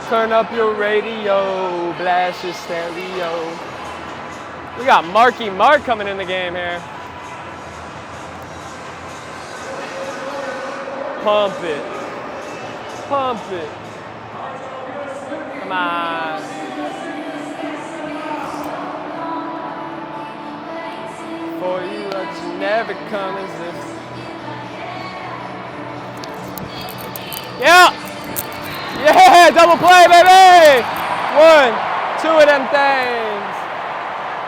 Turn up your radio, blast your stereo. We got Marky Mark coming in the game here. Pump it. Pump it. Come on. For you, that you never come as this. Yeah! Yeah! Double play, baby! 1, 2 of them things.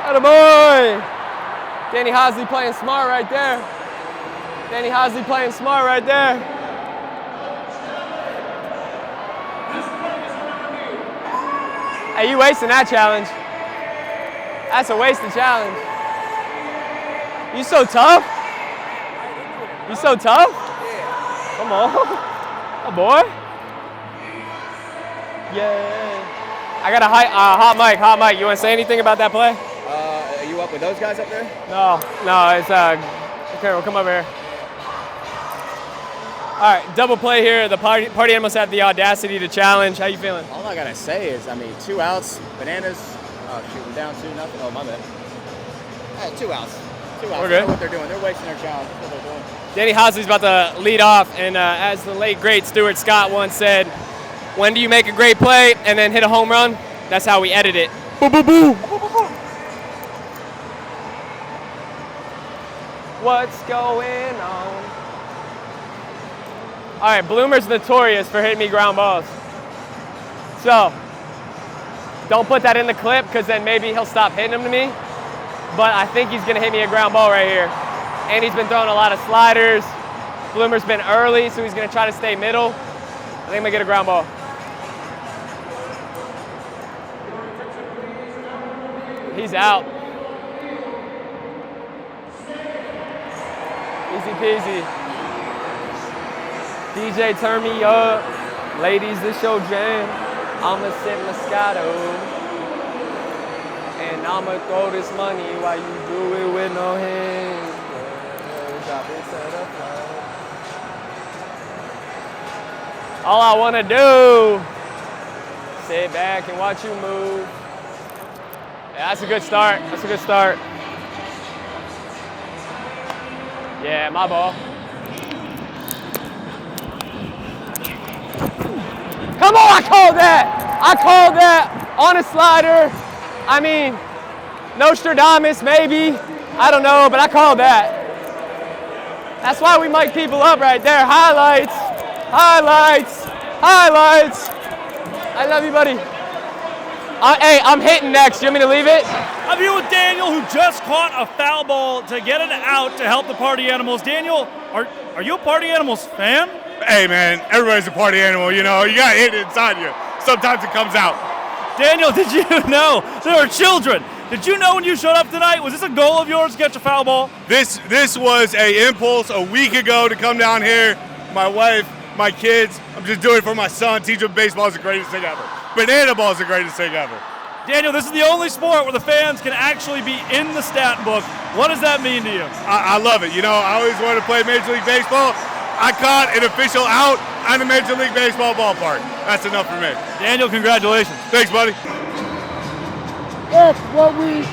Atta boy! Danny Hosley playing smart right there. Danny Hosley playing smart right there. Hey, you wasting that challenge. That's a wasted challenge. You so tough? You so tough? Yeah. Come on. Oh boy. Yeah. I got a hot mic. You want to say anything about that play? Are you up with those guys up there? No, it's okay, we'll come over here. All right, double play here. The party animals have the audacity to challenge. How you feeling? All I gotta say is, 2 outs, bananas. Oh shoot, we're down 2-0. Oh my bad. All right, 2 outs. 2 outs. We're good. They know what they're doing. They're wasting their challenge. That's what they're doing. Danny Hosley's about to lead off, and as the late great Stuart Scott once said, when do you make a great play and then hit a home run? That's how we edit it. Boo boo boo. What's going on? All right, Bloomer's notorious for hitting me ground balls. So, don't put that in the clip because then maybe he'll stop hitting them to me. But I think he's gonna hit me a ground ball right here. And he's been throwing a lot of sliders. Bloomer's been early, so he's gonna try to stay middle. I think I'm gonna get a ground ball. He's out. Easy peasy. DJ, turn me up. Ladies, this your jam. I'ma sip Moscato. And I'ma throw this money while you do it with no hands. Drop it to the floor. All I wanna do, sit back and watch you move. Yeah, that's a good start. That's a good start. Yeah, my ball. Come on, I called that. I called that on a slider. I mean, Nostradamus, maybe. I don't know, but I called that. That's why we mic people up right there. Highlights, highlights, highlights. I love you, buddy. Hey, I'm hitting next. You want me to leave it? I'm here with Daniel, who just caught a foul ball to get it out to help the Party Animals. Daniel, are you a Party Animals fan? Hey, man, everybody's a party animal, you know. You got to hit it inside you. Sometimes it comes out. Daniel, did you know there are children? Did you know when you showed up tonight, was this a goal of yours to catch a foul ball? This was a impulse a week ago to come down here. My wife, my kids, I'm just doing it for my son. Teach him baseball is the greatest thing ever. Banana ball is the greatest thing ever. Daniel, this is the only sport where the fans can actually be in the stat book. What does that mean to you? I love it. You know, I always wanted to play Major League Baseball. I caught an official out on the Major League Baseball ballpark. That's enough for me. Daniel, congratulations. Thanks, buddy. That's what we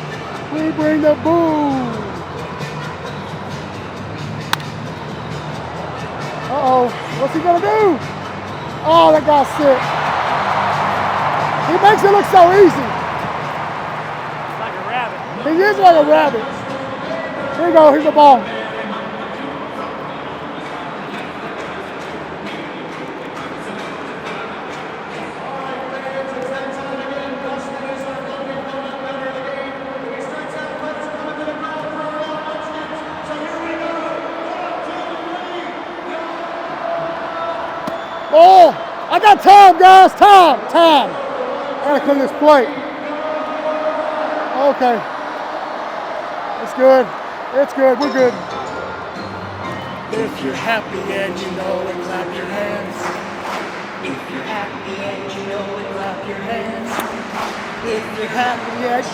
bring the boom. Uh-oh, what's he gonna do? Oh, that guy's sick. He makes it look so easy. Like a rabbit. He is like a rabbit. Here you go, here's the ball. Oh, I got time, guys, time. I gotta clear this plate. Okay. It's good, we're good. If you're happy and you know it, clap your hands. If you're happy and you know it, clap your hands. If you're happy and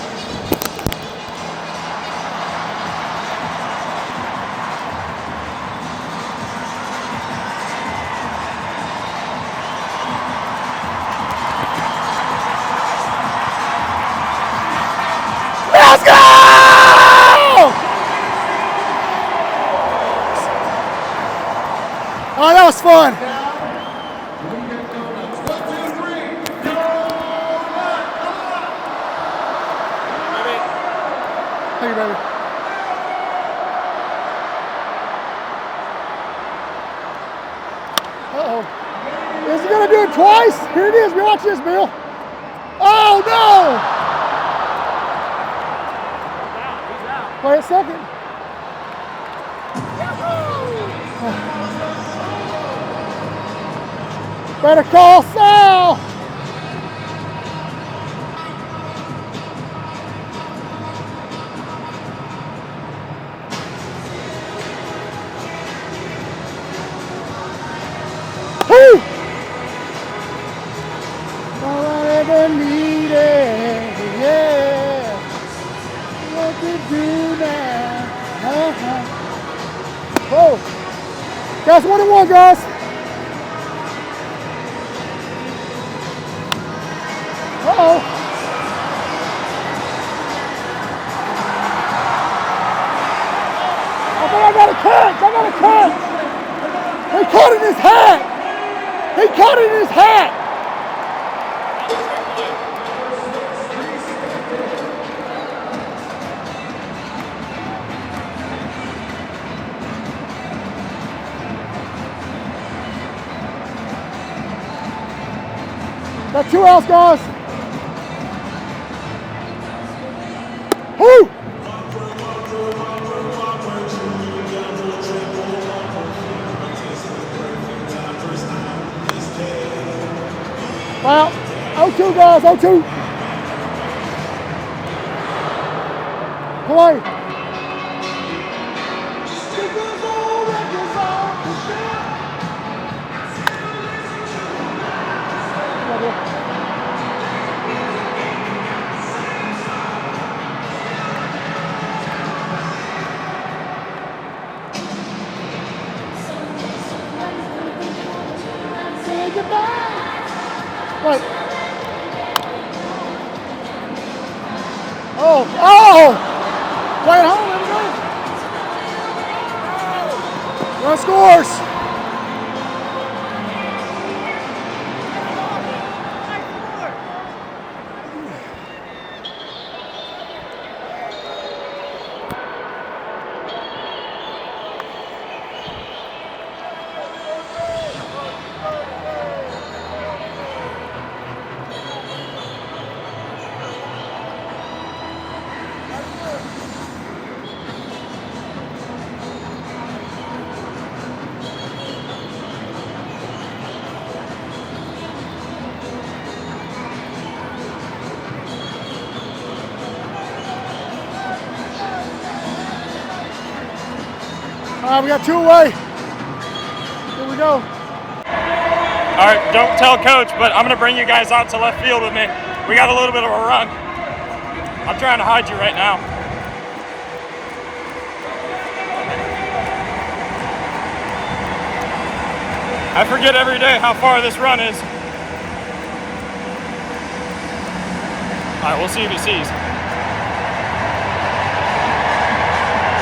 one. Thank you, baby. Uh-oh. Is he gonna do it twice? Here it is. Watch this, Bill. Oh no! Play it second. Better call Sal. Woo! All I ever needed, yeah. What to do now? Whoa! Guys, 1-1, guys. Uh-oh. I think I got a catch. I got a catch. He caught it in his hat. He caught it in his hat. Got 2 outs, guys. Woo! Well, 0-2, guys, 0-2. Play. Say goodbye. Wait. Oh, oh! Play it home, everybody. Run scores. All right, we got 2 away. Here we go. All right, don't tell coach, but I'm gonna bring you guys out to left field with me. We got a little bit of a run. I'm trying to hide you right now. I forget every day how far this run is. All right, we'll see if he sees.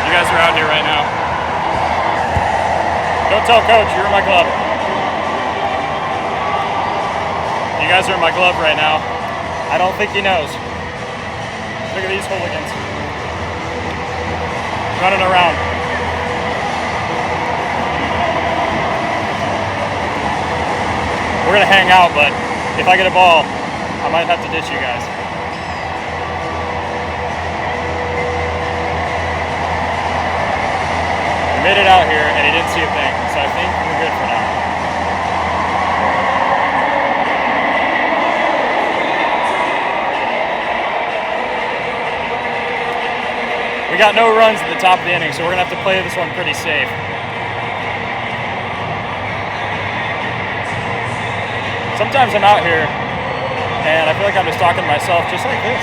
You guys are out here right now. Don't tell coach, you're in my glove. You guys are in my glove right now. I don't think he knows. Look at these hooligans. Running around. We're gonna hang out, but if I get a ball, I might have to ditch you guys. He made it out here and he didn't see a thing, so I think we're good for now. We got no runs at the top of the inning, so we're gonna have to play this one pretty safe. Sometimes I'm out here and I feel like I'm just talking to myself just like this.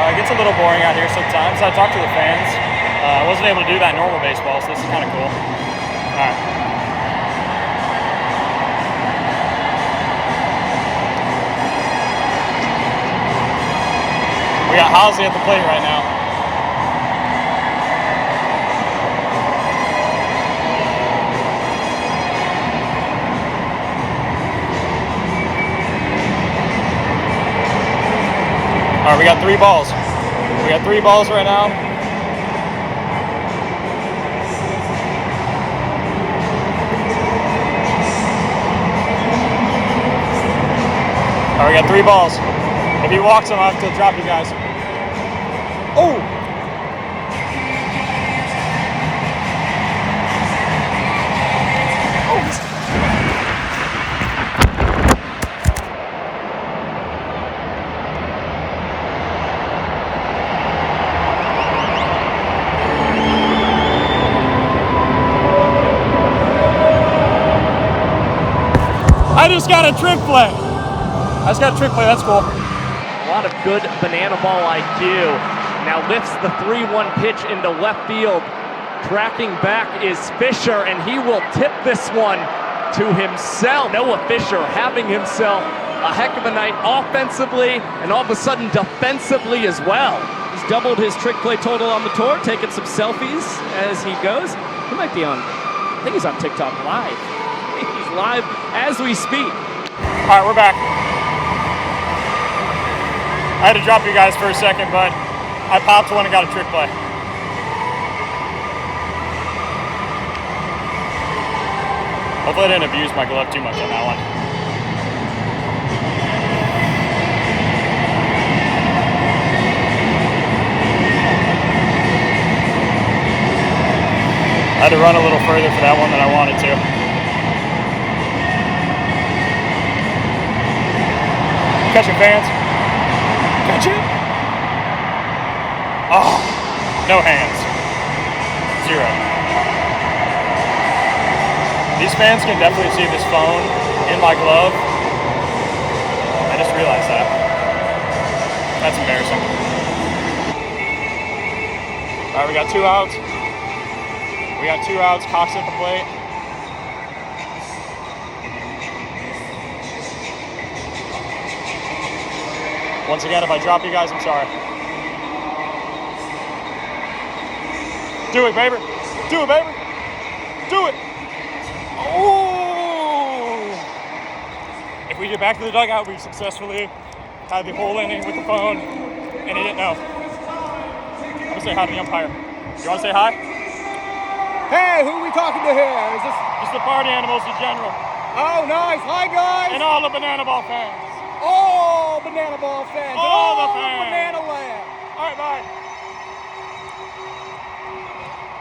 It gets a little boring out here sometimes. I talk to the fans. I wasn't able to do that in normal baseball, so this is kind of cool. All right. We got Housley at the plate right now. All right, we got 3 balls. We got 3 balls right now. All right, we got 3 balls. If he walks them, I'll have to drop you guys. Oh! I just got a trick play. That's cool. A lot of good banana ball IQ. Now lifts the 3-1 pitch into left field. Tracking back is Fisher, and he will tip this one to himself. Noah Fisher having himself a heck of a night offensively and all of a sudden defensively as well. He's doubled his trick play total on the tour, taking some selfies as he goes. He might be on, I think he's on TikTok Live. He's live as we speak. All right, we're back. I had to drop you guys for a second, but I popped one and got a trick play. Hopefully I didn't abuse my glove too much on that one. I had to run a little further for that one than I wanted to. Catch it, fans. Catch it. Oh, no hands. 0. These fans can definitely see this phone in my glove. I just realized that. That's embarrassing. All right, we got 2 outs. We got 2 outs. Cox at the plate. Once again, if I drop you guys, I'm sorry. Do it, baby. Do it, baby. Do it. Oh! If we get back to the dugout, we successfully had the whole inning with the phone, and he didn't know. I'm gonna say hi to the umpire. You wanna say hi? Hey, who are we talking to here? Is this Just the party animals in general. Oh, nice. Hi, guys. And all the banana ball fans. All banana ball fans. All the fans. Banana land. All right, bye.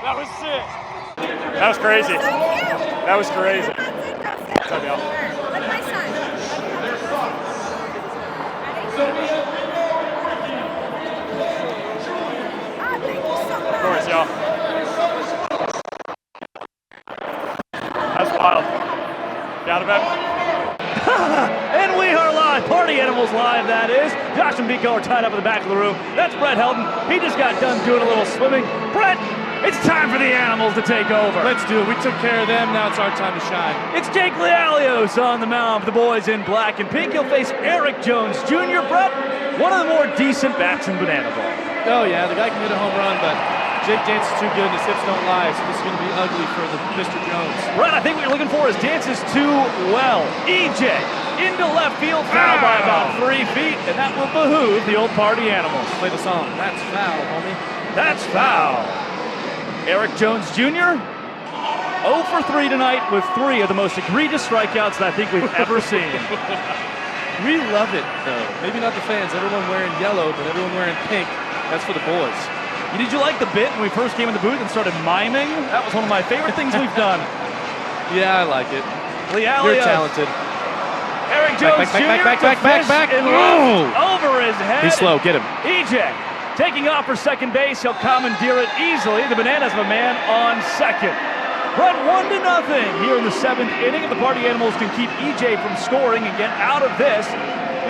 That was sick. That was crazy. That was crazy. What's up, y'all? With my son. Thank you so much. Of course, y'all. That's wild. Got it, baby? And we are live, Party Animals Live, that is. Josh and Biko are tied up in the back of the room. That's Brett Helton. He just got done doing a little swimming. Brett, it's time for the animals to take over. Let's do it. We took care of them. Now it's our time to shine. It's Jake Lealios on the mound for the boys in black and pink. He'll face Eric Jones Jr. Brett, one of the more decent bats in banana ball. Oh, yeah. The guy can hit a home run, but Jake Dance is too good and his hips don't lie, so this is going to be ugly for the Mr. Jones. Brett, I think what you're looking for is dances too well. EJ into left field, foul by about 3 feet, and that will behoove the old Party Animals. Play the song. That's foul, homie. That's foul. Eric Jones Jr. 0 for 3 tonight with 3 of the most egregious strikeouts that I think we've ever seen. We love it, though. Maybe not the fans. Everyone wearing yellow, but everyone wearing pink. That's for the boys. Did you like the bit when we first came in the booth and started miming? That was one of my favorite things we've done. Yeah, I like it. Lealios. You're talented. Eric Jones Jr. back. Over his head. He's slow. Get him. EJ taking off for second base. He'll commandeer it easily. The Bananas have a man on second. Run 1-0 here in the 7th inning. If the Party Animals can keep EJ from scoring and get out of this,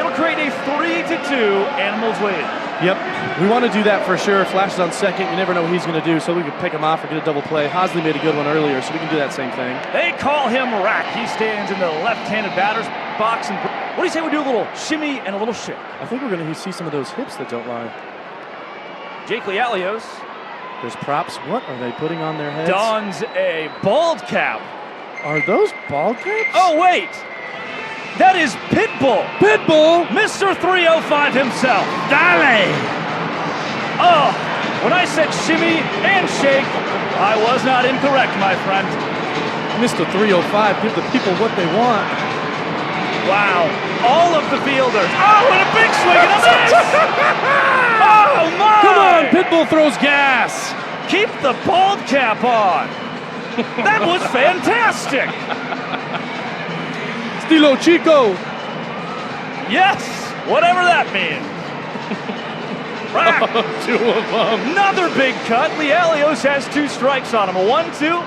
it'll create a 3-2 Animals lead. Yep, we want to do that for sure. Flash is on second. You never know what he's going to do, so we can pick him off or get a double play. Hosley made a good one earlier, so we can do that same thing. They call him Rack. He stands in the left-handed batter's box. And what do you say we do a little shimmy and a little shake? I think we're going to see some of those hips that don't lie. Jake Lealios. There's props. What are they putting on their heads? Dons a bald cap. Are those bald caps? Oh, wait. That is Pitbull. Pitbull? Mr. 305 himself. Dale! Oh, when I said shimmy and shake, I was not incorrect, my friend. Mr. 305, give the people what they want. Wow, all of the fielders. Oh, and a big swing and a miss! Oh, my! Come on, Pitbull throws gas. Keep the bald cap on. That was fantastic. Stilo Chico. Yes, whatever that means. Rack. Two of them. Another big cut. Lialios has 2 strikes on him. A 1-2.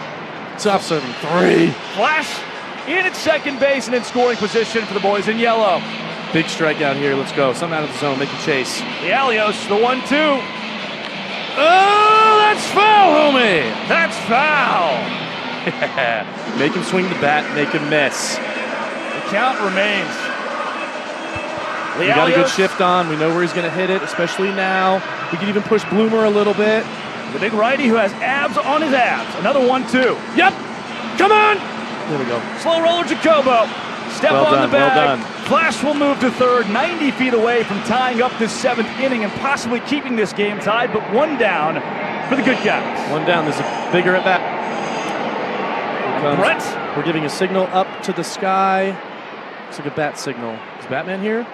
Top 7-3. Flash in at second base and in scoring position for the boys in yellow. Big strikeout here. Let's go. Something out of the zone. Make a chase. Lialios, the 1-2. Oh, that's foul, homie. That's foul. Make him swing the bat. Make him miss. The count remains. We got a good shift on. We know where he's going to hit it, especially now. We can even push Bloomer a little bit. The big righty who has abs on his abs. Another 1-2. Yep. Come on. There we go. Slow roller Jacobo. Step well on done, the bag. well done. Flash will move to third, 90 feet away from tying up this 7th inning and possibly keeping this game tied, but 1 down for the good guys. 1 down. There's a bigger at bat. Brett. We're giving a signal up to the sky. Looks like a bat signal. Is Batman here?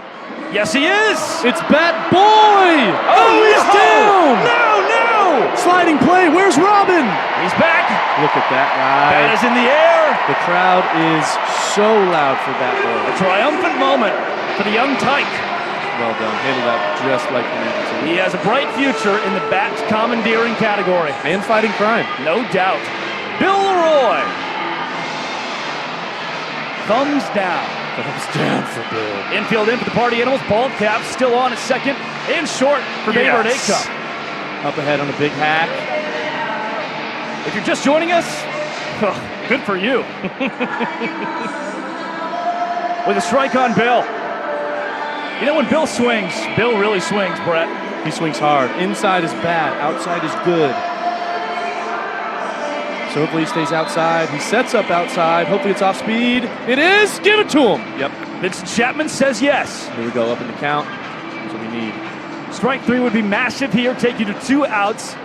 Yes, he is. It's Bat Boy. Oh, he's down. No. Sliding play. Where's Robin? He's back. Look at that guy. Bat is in the air. The crowd is so loud for Bat Boy. A triumphant moment for the young tyke. Well done. Handled that just like you needed to. He has a bright future in the bat commandeering category. And fighting crime. No doubt. Bill Leroy. Thumbs down. Thumbs down for Bill. Infield in for the Party Animals. Bald cap still on at second. In short for Baber and A-Cup. Up ahead on a big hack. If you're just joining us, good for you. With a strike on Bill. You know when Bill swings, Bill really swings, Brett. He swings hard. Inside is bad. Outside is good. So hopefully he stays outside. He sets up outside. Hopefully it's off speed. It is. Give it to him. Yep. Vincent Chapman says yes. Here we go. Up in the count. That's what we need. Strike 3 would be massive here. Take you to 2 outs.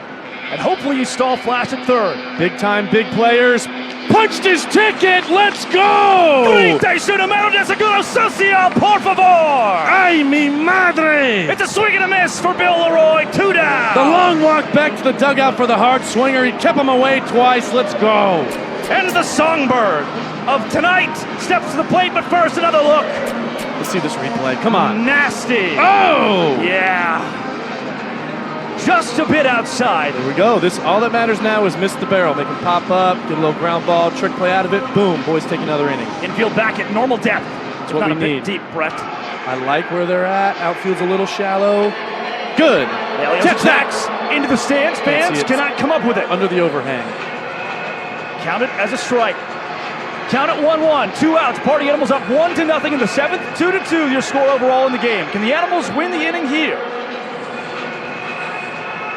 And hopefully you stall Flash at third. Big time, big players. Punched his ticket. Let's go. 31 número de seguro social, por favor. Ay, mi madre. It's a swing and a miss for Bill Leroy. 2 down. The long walk back to the dugout for the hard swinger. He kept him away twice. Let's go. And the songbird of tonight steps to the plate, but first another look. Let's see this replay. Come on. Nasty. Oh. Yeah. Just a bit outside. There we go. All that matters now is miss the barrel. Make him pop up, get a little ground ball, trick play out of it. Boom. Boys take another inning. Infield back at normal depth. That's what we need. Deep, Brett. I like where they're at. Outfield's a little shallow. Good. Catch that into the stands. Fans cannot come up with it. Under the overhang. Count it as a strike. Count it 1-1. 2 outs. Party Animals up 1-0 in the 7th. 2-2 your score overall in the game. Can the Animals win the inning here?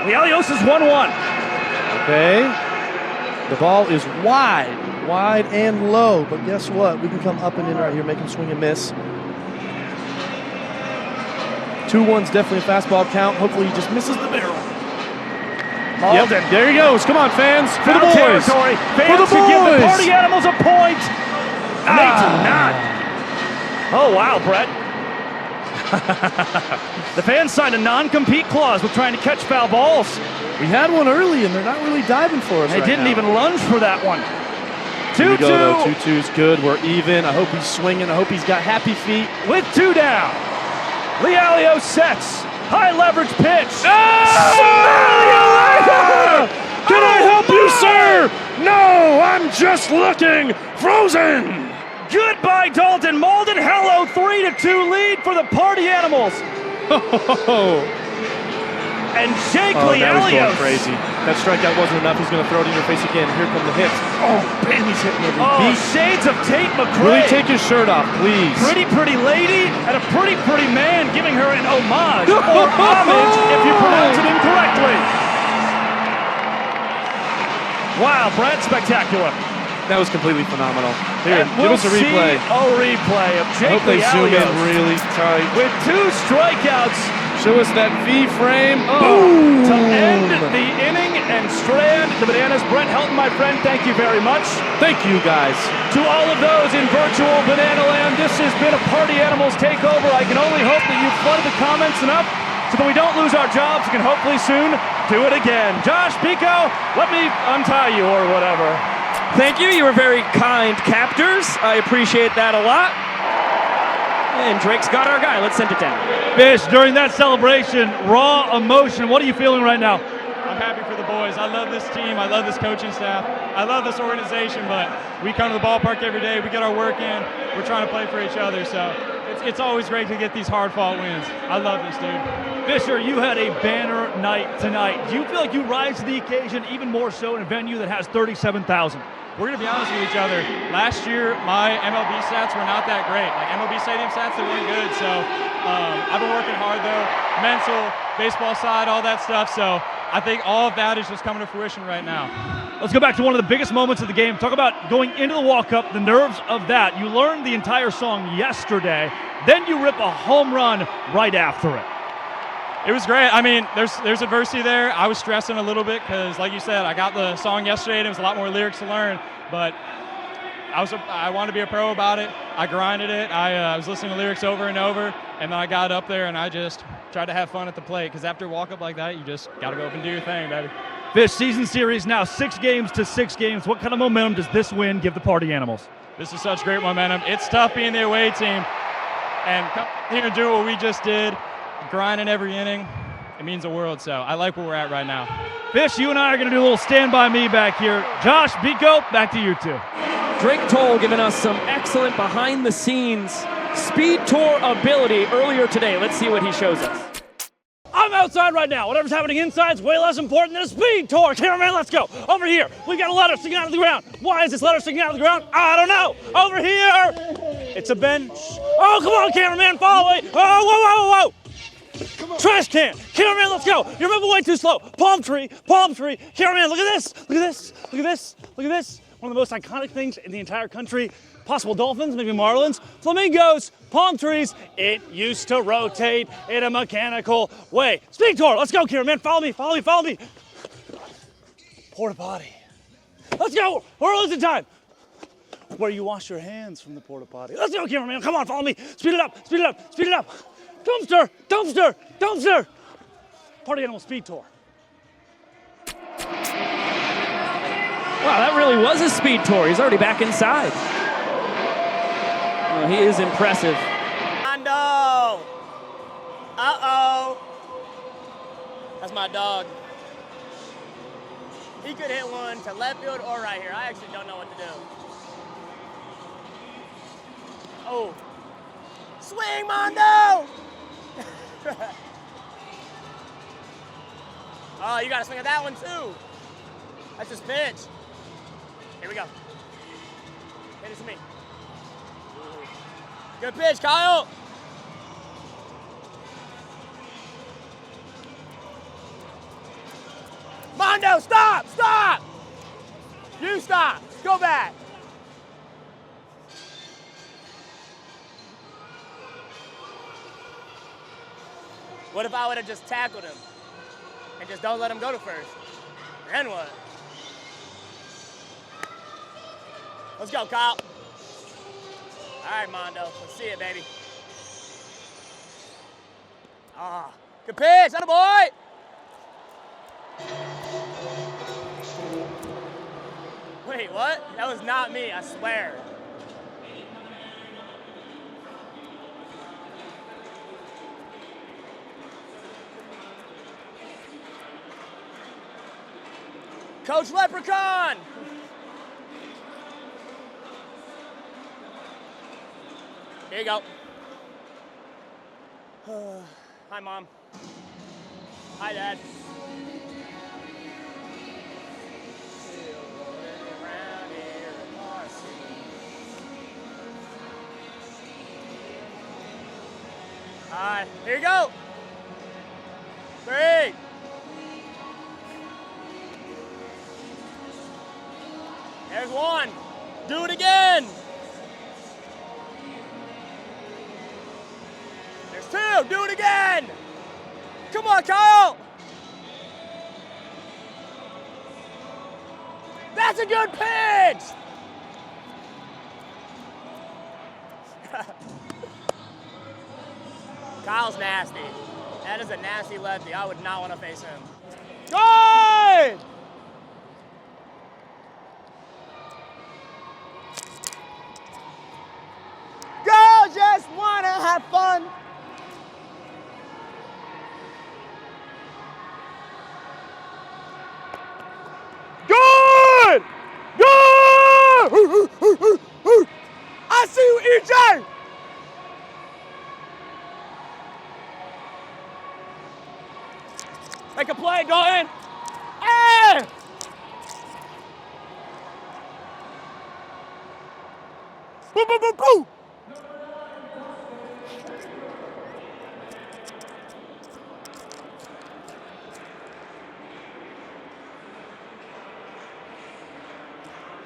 Lialios is 1-1. Okay. The ball is wide and low, but guess what? We can come up and in right here, make him swing and miss. 2-1's definitely a fastball count. Hopefully he just misses the barrel. Malden. Yep. There he goes. Come on, fans. For the boys. Territory. Fans for the should boys. give the Party Animals a point. They do not. Oh, wow, Brett. The fans signed a non-compete clause with trying to catch foul balls. We had one early, and they're not really diving for us. They didn't even lunge for that one. 2-2. 2-2's good. We're even. I hope he's swinging. I hope he's got happy feet. With 2 down. Lialios sets. High leverage pitch. Can I help you, sir? No, I'm just looking. Frozen. Goodbye, Dalton. Malden, hello. 3-2 lead for the Party Animals. And Jake Lialios. Going crazy. That strikeout wasn't enough. He's going to throw it in your face again. Here come the hits. Oh, bam, he's hitting every beat. Shades of Tate McRae. Will he take his shirt off, please? Pretty lady and a pretty man giving her an homage or homage if you pronounce it incorrectly. Wow, Brad, spectacular. That was completely phenomenal. Here, And give we'll us a replay. See a replay of I Jake hope they zoom in Lialios really tight. with 2 strikeouts. Show us that V frame. Boom! To end the inning and strand the Bananas. Brent Helton, my friend, thank you very much. Thank you, guys. To all of those in virtual Banana Land, this has been a Party Animals takeover. I can only hope that you've flooded the comments enough so that we don't lose our jobs. We can hopefully soon do it again. Josh, Pico, let me untie you or whatever. Thank you. You were very kind captors. I appreciate that a lot. And Drake's got our guy. Let's send it down. Fish, during that celebration, raw emotion. What are you feeling right now? I'm happy for the boys. I love this team. I love this coaching staff. I love this organization, but we come to the ballpark every day. We get our work in. We're trying to play for each other, so it's always great to get these hard-fought wins. I love this, dude. Fisher, you had a banner night tonight. Do you feel like you rise to the occasion even more so in a venue that has 37,000? We're going to be honest with each other. Last year, my MLB stats were not that great. Like MLB stadium stats, they weren't good. So I've been working hard, though. Mental, baseball side, all that stuff. So I think all of that is just coming to fruition right now. Let's go back to one of the biggest moments of the game. Talk about going into the walk-up, the nerves of that. You learned the entire song yesterday. Then you rip a home run right after it. It was great. I mean, there's adversity there. I was stressing a little bit because, like you said, I got the song yesterday and it was a lot more lyrics to learn. But I wanted to be a pro about it. I grinded it. I was listening to lyrics over and over, and then I got up there and I just tried to have fun at the plate because after a walk-up like that, you just got to go up and do your thing, baby. Fish, season series now 6 games to 6 games. What kind of momentum does this win give the Party Animals? This is such great momentum. It's tough being the away team, and come here and do what we just did. Grinding every inning, it means the world, so I like where we're at right now. Fish, you and I are going to do a little stand by me back here. Josh, Pico, back to you two. Drake Toll giving us some excellent behind-the-scenes speed tour ability earlier today. Let's see what he shows us. I'm outside right now. Whatever's happening inside is way less important than a speed tour. Cameraman, let's go. Over here, we've got a letter sticking out of the ground. Why is this letter sticking out of the ground? I don't know. Over here, it's a bench. Oh, come on, cameraman, follow me. Oh, whoa, whoa, whoa. Trash can! Cameraman, let's go! You're moving way too slow. Palm tree, cameraman, look at this! Look at this! Look at this! Look at this! One of the most iconic things in the entire country. Possible dolphins, maybe marlins, flamingos, palm trees. It used to rotate in a mechanical way. Speed tour, let's go, cameraman. Follow me, follow me, follow me. Porta potty. Let's go! We're losing time. Where you wash your hands from the porta potty. Let's go, cameraman. Come on, follow me. Speed it up, speed it up, speed it up. Dumpster! Dumpster! Dumpster! Party Animal Speed Tour. Wow, that really was a speed tour. He's already back inside. Well, he is impressive. Mondo! Uh-oh. That's my dog. He could hit one to left field or right here. I actually don't know what to do. Oh. Swing, Mondo! Oh, you gotta swing at that one too. That's his pitch. Here we go. Hit it to me. Good pitch, Kyle. Mondo, stop, stop. You stop, go back. What if I would have just tackled him and just don't let him go to first? Then what? Let's go, Kyle. All right, Mondo, let's see it, baby. Ah, good pitch, atta boy. Wait, what? That was not me, I swear. Coach Leprechaun! Here you go. Hi, Mom. Hi, Dad. All right, here you go. 3. There's 1. Do it again. There's 2. Do it again. Come on, Kyle. That's a good pitch. Kyle's nasty. That is a nasty lefty. I would not want to face him. Good! Girls just want to have fun. Good! Good! I see you, EJ! Make a play, Dalton. Hey! Boo, boo, boo, boo!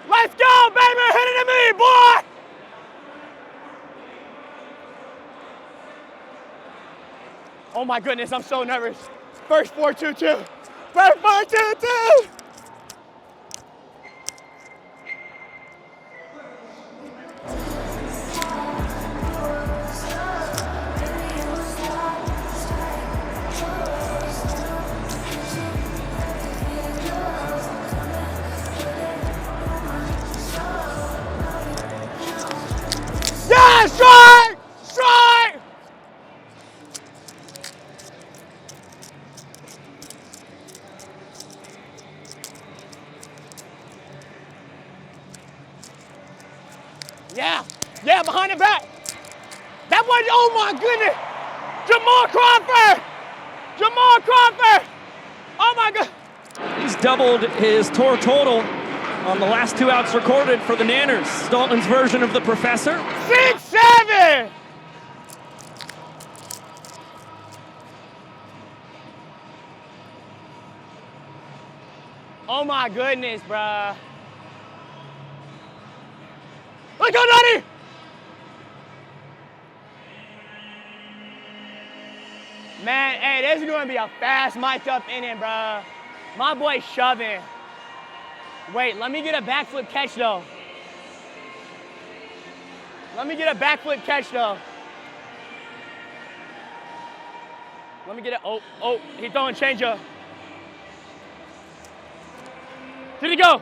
Let's go, baby! Hit it to me, boy! Oh my goodness, I'm so nervous. First 4-2-2. First 4-2-2. Yeah, strike! Strike! Yeah, behind the back. That was, oh my goodness. Jamal Crawford. Oh my God. He's doubled his total on the last 2 outs recorded for the Nanners. Dalton's version of the professor. 6-7. Oh my goodness, bruh. Let's go, Nutty! Man, hey, this is gonna be a fast mic'd up inning, bruh. My boy's shoving. Wait, let me get a backflip catch though. Let me get a backflip catch though. Let me get it. Oh, he's throwing changeup. Did he go?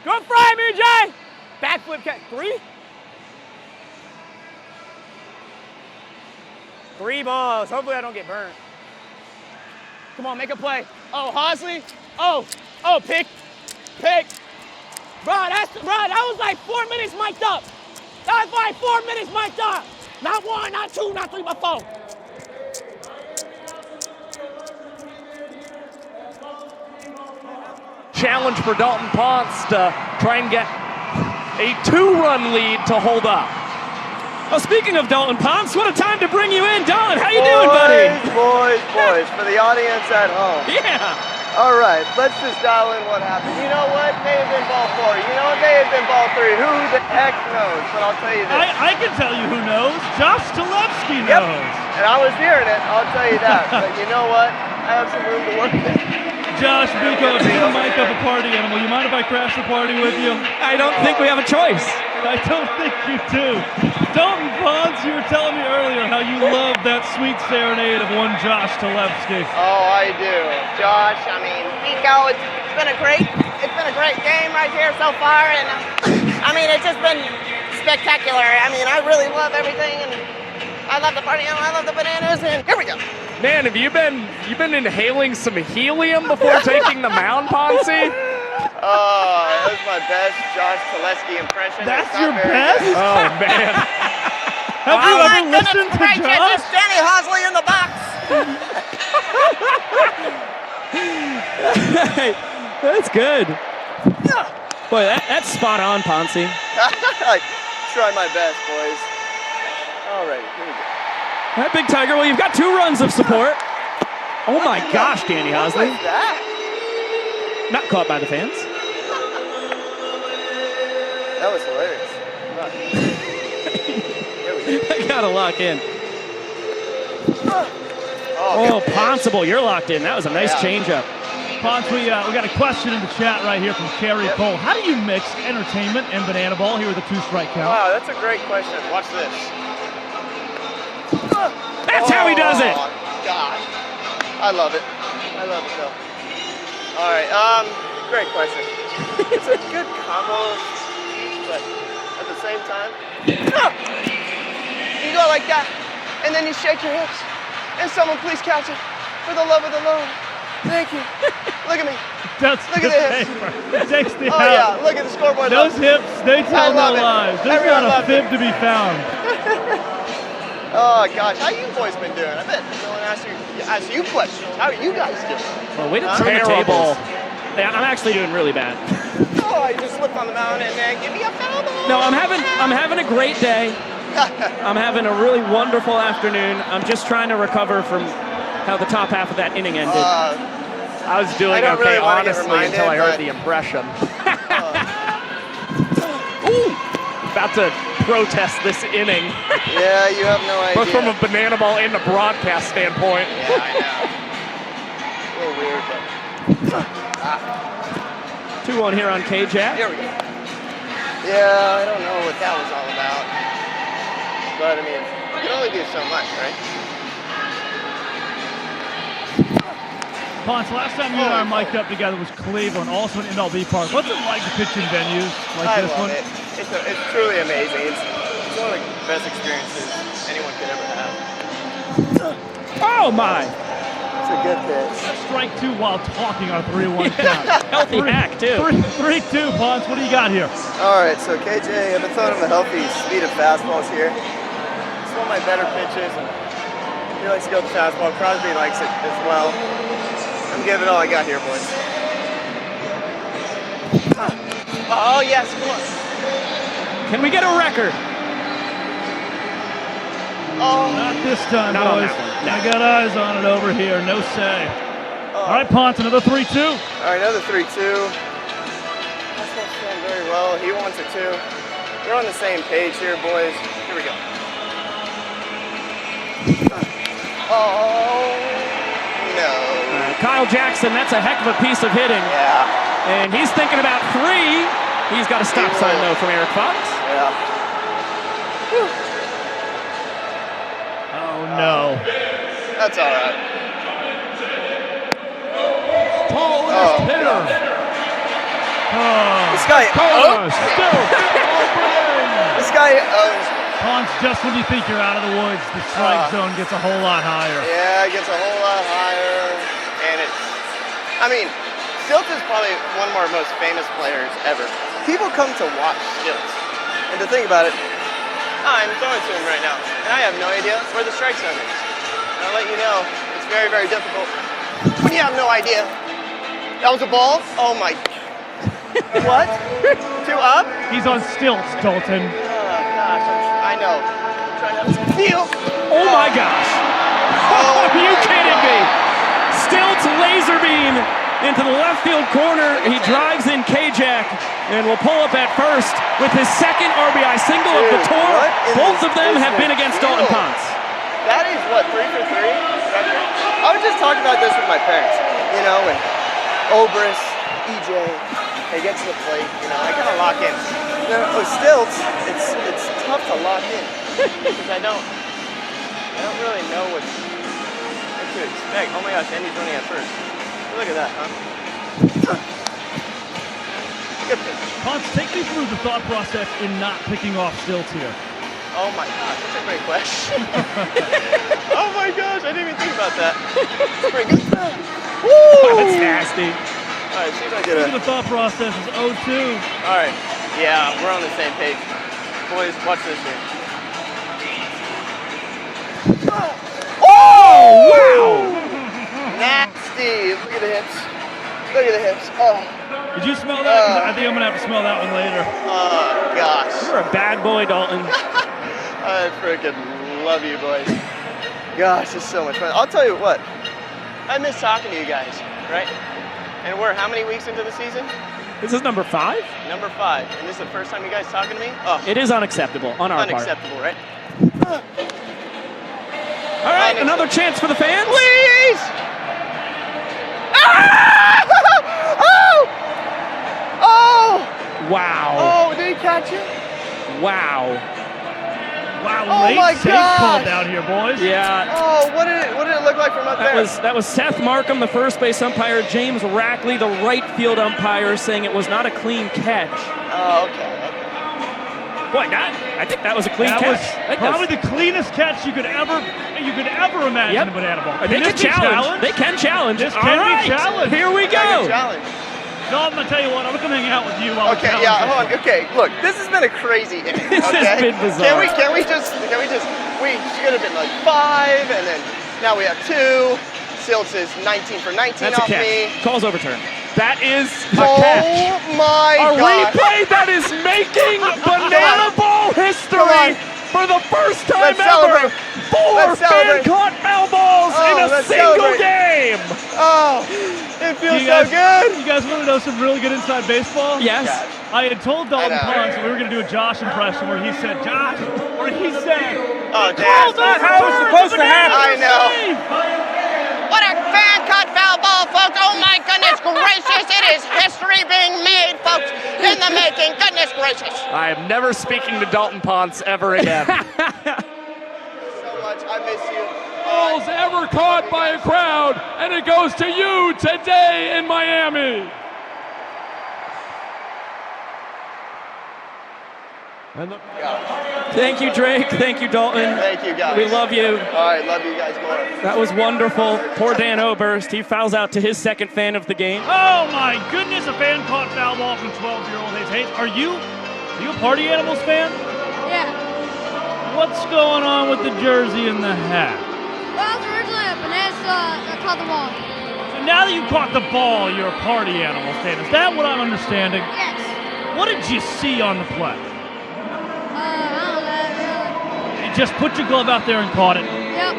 Good fry, BJ! Backflip catch. 3? 3 balls. Hopefully I don't get burned. Come on, make a play. Oh, Hosley. Oh, pick. Bro, that was like 4 minutes mic'd up. That was like 4 minutes mic'd up. Not 1, not 2, not 3, but 4. Challenge for Dalton Ponce to try and get a 2-run lead to hold up. Well, speaking of Dalton Ponce, what a time to bring you in. Dalton, how you doing, buddy? Boys, for the audience at home. Yeah. All right, let's just dial in what happened. You know what? May have been ball 4. You know what? May have been ball 3. Who the heck knows? But I'll tell you this. I can tell you who knows. Josh Talevsky knows. Yep. And I was hearing it, I'll tell you that. But you know what? I have some room to work with. Josh, Bucco, if you can mic up a party animal, you mind if I crash the party with you? I don't think we have a choice. I don't think you do. Dalton Ponce, you were telling me earlier how you love that sweet serenade of one Josh Talevsky. Oh, I do. Josh, I mean, Bucco, it's been a great game right here so far, and I mean, it's just been spectacular. I mean, I really love everything, and I love the party animal, I love the bananas, and here we go. Man, have you been inhaling some helium before taking the mound, Ponce? Oh, that was my best Josh Talevsky impression. That's your best? Good. Oh, man. Have you ever listened to Josh? It's Danny Hosley in the box. Hey, that's good. Boy, that's spot on, Ponce. try my best, boys. All right, here we go. All right, Big Tiger. Well, you've got 2 runs of support. Oh my gosh, Danny Hosley. What was that? Not caught by the fans. That was hilarious. I gotta lock in. Oh, Ponceable, you're locked in. That was a nice changeup. Ponce, we got a question in the chat right here from Carrie Cole. How do you mix entertainment and banana ball here with a 2-strike count? Wow, that's a great question. Watch this. That's how he does it. Oh, gosh. I love it. I love it, though. All right, great question. It's a good combo of each, but at the same time, you go like that, and then you shake your hips, and someone please catch it for the love of the Lord. Thank you. Look at me. That's look at the hips. It takes the Oh, yeah, look at the scoreboard. Those hips, they tell no lies. There's Everyone not a loved fib it. to be found. Oh, gosh, how you boys been doing? I bet no one asked you questions. How are you guys doing? Well, way to turn the tables. Yeah, I'm actually doing really bad. Oh, I just slipped on the mound and then give me a foul ball. No, I'm having a great day. I'm having a really wonderful afternoon. I'm just trying to recover from how the top half of that inning ended. I was doing okay, really honestly, until I heard the impression. Ooh, about to protest this inning. Yeah, you have no idea. Both from a banana ball and a broadcast standpoint. Yeah, I know. A little weird, but... 2-1 here on K-Jack. Here we go. Yeah, I don't know what that was all about. But, I mean, you can only do so much, right? Ponce, last time you and I mic'd up together was Cleveland, also in MLB Park. What's it like to pitch in venues like this one? I love it. It's truly amazing. It's one of the best experiences anyone could ever have. Oh, my. It's a good pitch. Strike 2 while talking on a 3-1 count. Healthy hack, too. 3-2, Ponce. What do you got here? All right, so KJ, I've been throwing him a healthy speed of fastballs here. It's one of my better pitches, and he likes to go with the fastball. Crosby likes it as well. I'm giving it all I got here, boys. Oh, yes, come on. Can we get a record? Oh. Not this time, Not on boys. that one. No. I got eyes on it over here. No say. All right, Ponce, another 3-2. All right, another 3-2. That's not going very well. He wants it too. We're on the same page here, boys. Here we go. Oh, no. Kyle Jackson, that's a heck of a piece of hitting. Yeah. And he's thinking about 3. He's got a stop sign, though, from Eric Fox. Yeah. Oh, no. That's all right. Tallest hitter. This guy, this guy, Ponce, just when you think you're out of the woods, the strike zone gets a whole lot higher. Yeah, it gets a whole lot higher, and I mean, Stilts is probably one of our most famous players ever. People come to watch Stilts, and to think about it, I'm throwing to him right now, and I have no idea where the strike zone is. And I'll let you know, it's very, very difficult when you have no idea. That was a ball? Oh my. What? 2 up? He's on stilts, Dalton. Gosh, I know. I'm trying to have some feel. Oh my gosh. Oh, are you kidding me? Stilts laser beam into the left field corner. He drives in K-Jack and will pull up at first with his second RBI single of the tour. Both of them have been against Dalton Ponce. That is what, 3 for 3? I was just talking about this with my parents. You know, when Obrus, EJ, they get to the plate, you know, I gotta lock in. With Stilts, it's tough to lock in because I don't really know what to expect. Oh my gosh, Andy's running at first. Look at that, huh? Good pitch. Ponce, take me through the thought process in not picking off stilts here. Oh my gosh, that's a great question. Oh my gosh, I didn't even think about that. That's pretty good. Woo! That's nasty. All right, see if I get The thought process is 0-2. All right, yeah, we're on the same page. Boys, watch this here. Oh, wow! Nasty. Look at the hips. Look at the hips. Oh. Did you smell that? 'Cause I think I'm going to have to smell that one later. Oh, gosh. You're a bad boy, Dalton. I freaking love you, boys. Gosh, it's so much fun. I'll tell you what. I miss talking to you guys, right? And we're how many weeks into the season? This is number 5? Number 5. And this is the first time you guys talking to me? Oh. It is unacceptable on our part. Unacceptable, right? All right, another chance for the fans. Please! Ah! Oh! Oh! Wow. Oh, did he catch it? Wow. Wow, Oh late my safe gosh. call down here, boys. Yeah. Oh, what did it look like from up there? That was Seth Markham, the first base umpire, James Rackley, the right field umpire, saying it was not a clean catch. Oh, okay. Boy, I think that was a clean That catch. was probably the cleanest catch you could ever imagine in Banana Ball. They can challenge. They can challenge. This All can right. be challenged. Here we go. Challenge. No, I'm gonna tell you what. I'm gonna come hang out with you. While Okay, yeah, hold on. Okay, look, this has been a crazy inning. This okay? has been bizarre. We should have been like 5, and then now we have 2. Silts is 19 for 19 That's a off catch. me. Call's overturned. That is a Oh catch. my A God. replay that is making Banana Ball history for the first time Let's ever. celebrate. 4 Let's celebrate. fan-caught foul balls Oh, in a let's single celebrate. game. Oh, it feels You guys, so good. You guys want to know some really good inside baseball? Yes. I had told Dalton I know. Ponce that we were going to do a Josh impression where he said, Oh, call damn. that how it's supposed to happen. I know. What a fan-cut foul ball, folks. Oh, my goodness gracious. It is history being made, folks, in the making. Goodness gracious. I am never speaking to Dalton Ponce ever again. So much. I miss you. Balls ever caught by a crowd, and it goes to you today in Miami. Thank you, Drake. Thank you, Dalton. Thank you, guys. We love you. All right, love you guys more. That was wonderful. Poor Dan Oberst. He fouls out to his second fan of the game. Oh, my goodness. A fan-caught foul ball from 12-year-old Hayes. Hayes, are you a Party Animals fan? Yeah. What's going on with the jersey and the hat? Well, I was originally a banana, so I caught the ball. So now that you caught the ball, you're a Party Animals fan. Is that what I'm understanding? Yes. What did you see on the play? I don't know, You just put your glove out there and caught it. really. Yep.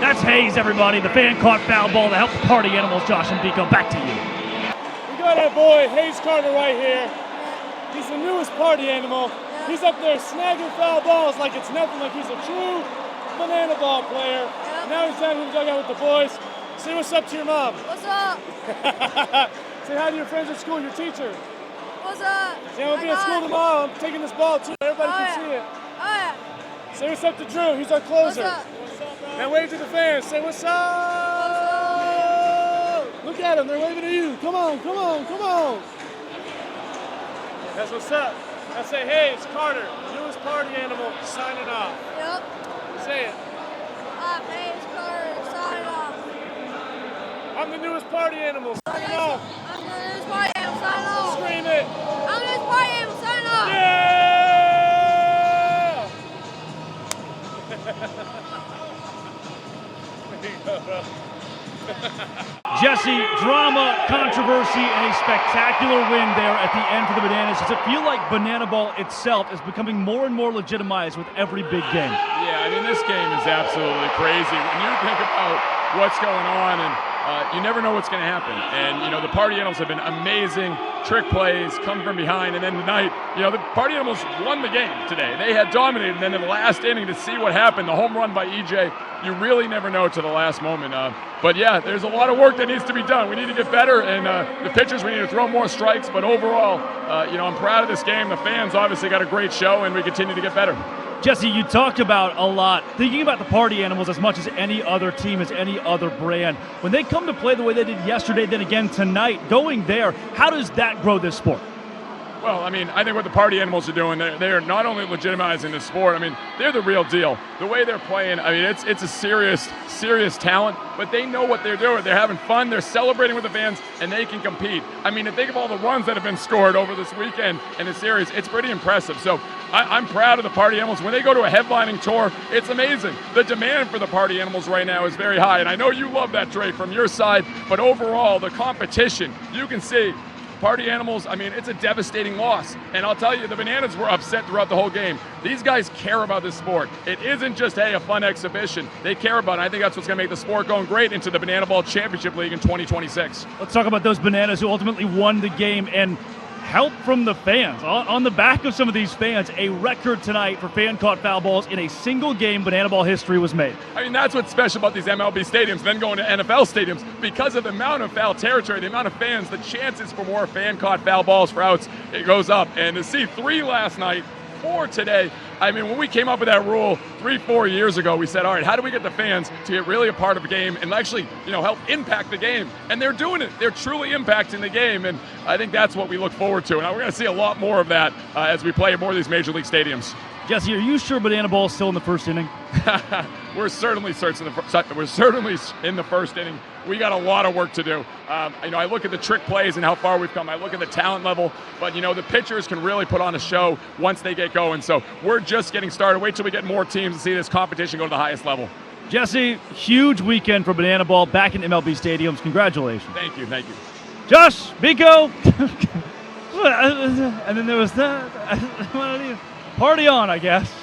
That's Hayes, everybody. The fan-caught foul ball that helped the Party Animals. Josh and Vico, back to you. We got our boy Hayes Carter right here. He's the newest party animal. He's up there snagging foul balls like it's nothing, like he's a true banana ball player. Now he's down in the dugout with the boys. Say what's up to your mom. What's up? Say hi to your friends at school, your teacher. What's up? Say I'm gonna be at school tomorrow. I'm taking this ball too. Everybody can see it. Oh, yeah. Say what's up to Drew. He's our closer. What's up? Now wave to the fans. Say what's up. Look at them. They're waving at you. Come on, come on, come on. That's what's up. Now say, hey, it's Carter, newest party animal, signing off. Yep. Say it. Hayes Carter, signing off. I'm the newest party animal, signing off. I'm the newest party animal, signing off. Scream it. I'm the newest party animal, signing off. Jesse, drama, controversy, and a spectacular win there at the end for the Bananas. Does it feel like Banana Ball itself is becoming more and more legitimized with every big game? Yeah, I mean, this game is absolutely crazy. When you think about what's going on, and you never know what's going to happen. And, you know, the Party Animals have been amazing. Trick plays, come from behind, and then tonight, you know, the Party Animals won the game today. They had dominated, and then in the last inning to see what happened, the home run by EJ, you really never know to the last moment. But yeah, there's a lot of work that needs to be done. We need to get better, and the pitchers, we need to throw more strikes. But overall, you know, I'm proud of this game. The fans obviously got a great show, and we continue to get better. Jesse, you talked about a lot, thinking about the Party Animals as much as any other team, as any other brand. When they come to play the way they did yesterday, then again tonight, going there, how does that grow this sport? Well, I mean, I think what the Party Animals are doing, they're not only legitimizing the sport, I mean, they're the real deal. The way they're playing, I mean, it's a serious talent, but they know what they're doing. They're having fun, they're celebrating with the fans, and they can compete. I mean, and think of all the runs that have been scored over this weekend in the series. It's pretty impressive. So I'm proud of the Party Animals. When they go to a headlining tour, it's amazing. The demand for the Party Animals right now is very high, and I know you love that, Trey, from your side, but overall, the competition, you can see Party Animals, I mean, it's a devastating loss. And I'll tell you, the Bananas were upset throughout the whole game. These guys care about this sport. It isn't just, hey, a fun exhibition. They care about it. I think that's what's going to make the sport going great into the Banana Ball Championship League in 2026. Let's talk about those Bananas who ultimately won the game and help from the fans. On the back of some of these fans, a record tonight for fan-caught foul balls in a single game Banana Ball history was made. I mean, that's what's special about these MLB stadiums, then going to NFL stadiums, because of the amount of foul territory, the amount of fans, the chances for more fan-caught foul balls for outs, it goes up. And to see 3 last night, 4 today, I mean, when we came up with that rule 3-4 years ago, we said, all right, how do we get the fans to get really a part of the game and actually, help impact the game? And they're doing it. They're truly impacting the game, and I think that's what we look forward to. And we're going to see a lot more of that as we play at more of these major league stadiums. Jesse, are you sure Banana Ball is still in the first inning? We're certainly in the first inning. We got a lot of work to do. I look at the trick plays and how far we've come. I look at the talent level, but the pitchers can really put on a show once they get going. So we're just getting started. Wait till we get more teams to see this competition go to the highest level. Jesse, huge weekend for Banana Ball back in MLB stadiums. Congratulations. Thank you. Josh, Biko, and then there was that. Party on, I guess.